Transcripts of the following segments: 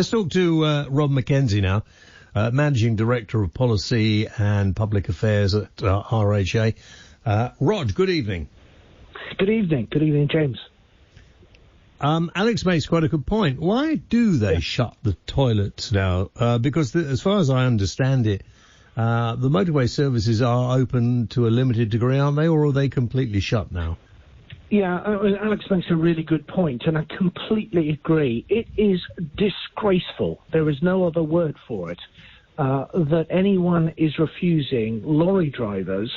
Let's talk to Rob McKenzie now, Managing Director of Policy and Public Affairs at RHA. Rod, good evening. Good evening. Good evening, James. Alex makes quite a good point. Why do they shut the toilets now? Because as far as I understand it, the motorway services are open to a limited degree, aren't they, or are they completely shut now? Yeah, Alex makes a really good point, and I completely agree. It is disgraceful, there is no other word for it, that anyone is refusing lorry drivers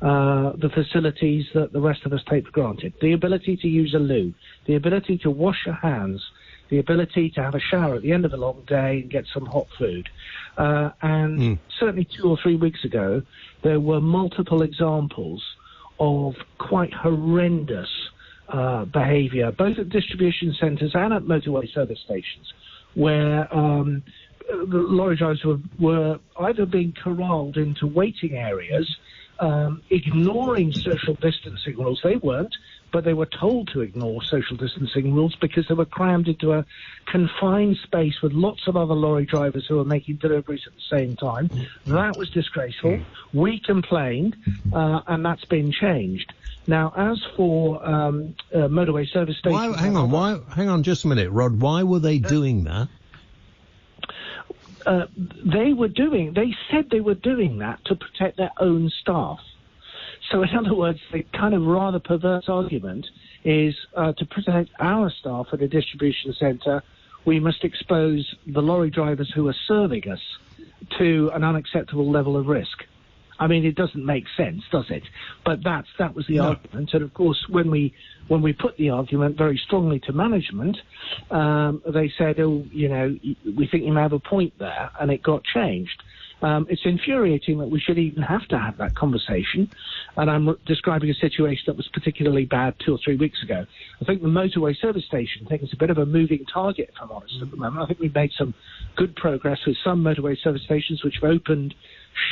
the facilities that the rest of us take for granted. The ability to use a loo, the ability to wash your hands, the ability to have a shower at the end of a long day and get some hot food. Certainly 2 or 3 weeks ago, there were multiple examples of quite horrendous behaviour, both at distribution centres and at motorway service stations, where the lorry drivers were either being corralled into waiting areas, ignoring social distancing rules. They weren't, but they were told to ignore social distancing rules because they were crammed into a confined space with lots of other lorry drivers who were making deliveries at the same time. That was disgraceful. We complained, and that's been changed. Now, as for motorway service stations... Hang on just a minute, Rod. Why were they doing that? They said they were doing that to protect their own staff. So in other words, the kind of rather perverse argument is to protect our staff at a distribution centre, we must expose the lorry drivers who are serving us to an unacceptable level of risk. I mean, it doesn't make sense, does it? But that was the argument. And of course, when we put the argument very strongly to management, they said, we think you may have a point there, and it got changed. It's infuriating that we should even have to have that conversation, and I'm describing a situation that was particularly bad 2 or 3 weeks ago. I think the motorway service station, I think it's a bit of a moving target, if I'm honest, at the moment. I think we've made some good progress with some motorway service stations which have opened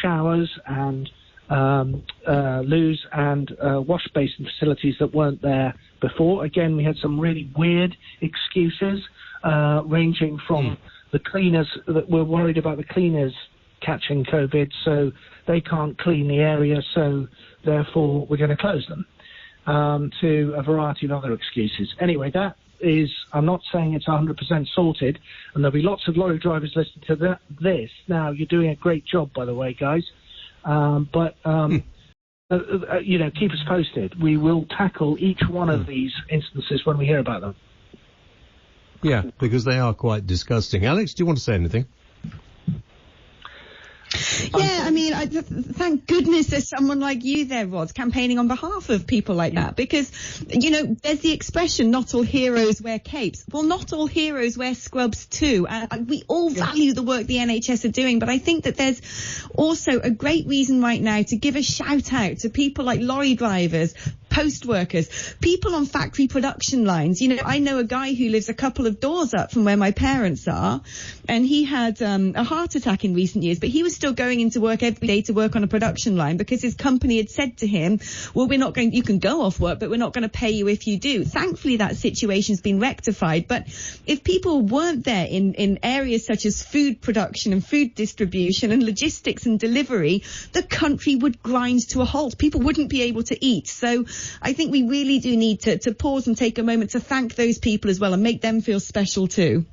showers and loos and wash basin facilities that weren't there before. Again, we had some really weird excuses, ranging from the cleaners that were worried about the cleaners catching COVID, so they can't clean the area, so therefore we're going to close them, to a variety of other excuses. Anyway, that is, I'm not saying it's 100% sorted, and there'll be lots of lorry drivers listening to this. Now, you're doing a great job, by the way, guys, but keep us posted. We will tackle each one of these instances when we hear about them. Yeah, because they are quite disgusting. Alex, do you want to say anything? Yeah, I mean, thank goodness there's someone like you there, Rod, campaigning on behalf of people like that, because, there's the expression, not all heroes wear capes. Well, not all heroes wear scrubs too. We all value the work the NHS are doing, but I think that there's also a great reason right now to give a shout out to people like lorry drivers, post workers, people on factory production lines. I know a guy who lives a couple of doors up from where my parents are, and he had a heart attack in recent years, but he was still going into work every day to work on a production line because his company had said to him, well, you can go off work, but we're not going to pay you if you do. Thankfully, that situation's been rectified. But if people weren't there in areas such as food production and food distribution and logistics and delivery, the country would grind to a halt. People wouldn't be able to eat. So I think we really do need to pause and take a moment to thank those people as well and make them feel special too.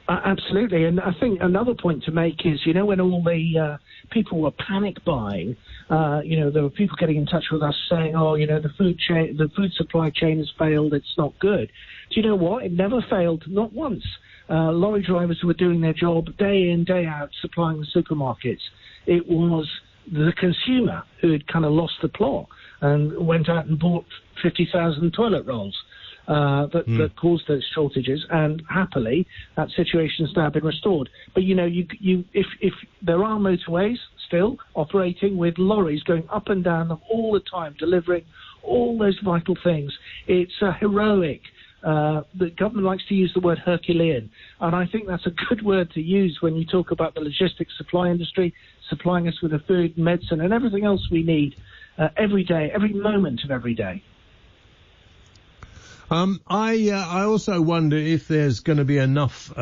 Absolutely, and I think another point to make is, when all the people were panic buying, there were people getting in touch with us saying, the food supply chain has failed, it's not good. Do you know what? It never failed, not once. Lorry drivers were doing their job day in, day out, supplying the supermarkets. It was the consumer who had kind of lost the plot and went out and bought 50,000 toilet rolls. That caused those shortages, and happily that situation has now been restored. But if there are motorways still operating with lorries going up and down them all the time, delivering all those vital things, it's heroic. The government likes to use the word Herculean, and I think that's a good word to use when you talk about the logistics supply industry supplying us with the food, medicine, and everything else we need every day, every moment of every day. I also wonder if there's going to be enough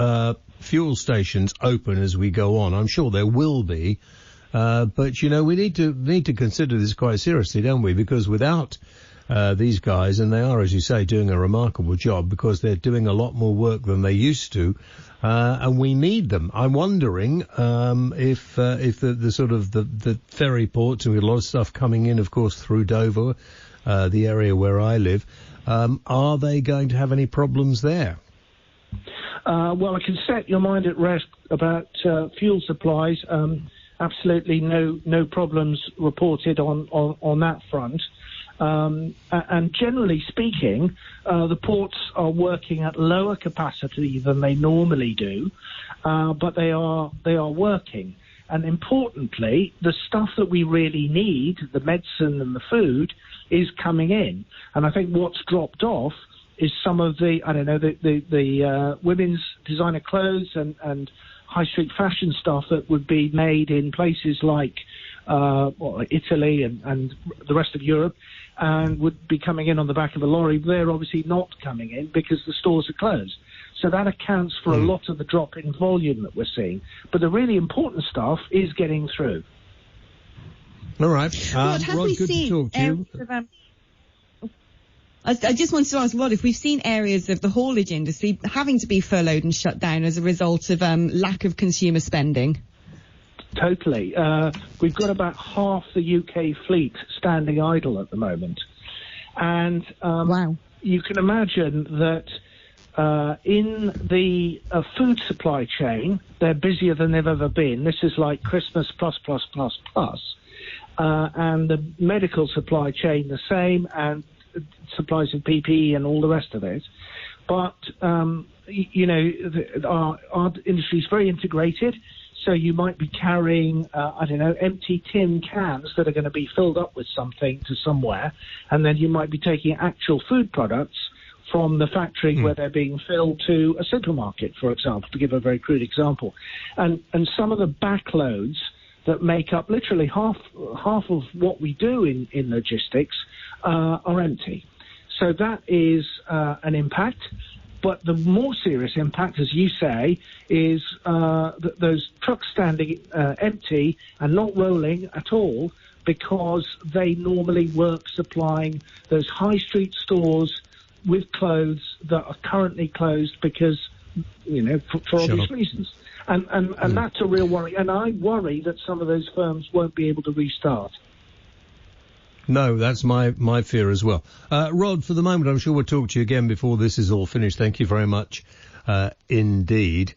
fuel stations open as we go on. I'm sure there will be, but we need to consider this quite seriously, don't we? Because without these guys, and they are, as you say, doing a remarkable job because they're doing a lot more work than they used to, and we need them. I'm wondering if the sort of the ferry ports, and we have a lot of stuff coming in, of course, through Dover, the area where I live, are they going to have any problems there? Well, I can set your mind at rest about fuel supplies. Absolutely no problems reported on that front. And generally speaking, the ports are working at lower capacity than they normally do, but they are working. And importantly, the stuff that we really need, the medicine and the food, is coming in. And I think what's dropped off is some of the women's designer clothes and high street fashion stuff that would be made in places like Italy and the rest of Europe, and would be coming in on the back of a lorry. They're obviously not coming in because the stores are closed. So that accounts for a lot of the drop in volume that we're seeing. But the really important stuff is getting through. All right. Rod, have we good seen to talk to you. I just wanted to ask, Rod, if we've seen areas of the haulage industry having to be furloughed and shut down as a result of lack of consumer spending? Totally. We've got about half the UK fleet standing idle at the moment. And wow. You can imagine that in the food supply chain, they're busier than they've ever been. This is like Christmas plus. And the medical supply chain the same, and supplies of PPE and all the rest of it. But, our industry is very integrated. So you might be carrying, empty tin cans that are going to be filled up with something to somewhere. And then you might be taking actual food products from the factory where they're being filled to a supermarket, for example, to give a very crude example. And some of the backloads that make up literally half of what we do in logistics are empty. So that is an impact. But the more serious impact, as you say, is those trucks standing empty and not rolling at all, because they normally work supplying those high street stores with clothes that are currently closed because, for obvious reasons. And that's a real worry. And I worry that some of those firms won't be able to restart. No, that's my fear as well. Rod, for the moment, I'm sure we'll talk to you again before this is all finished. Thank you very much indeed.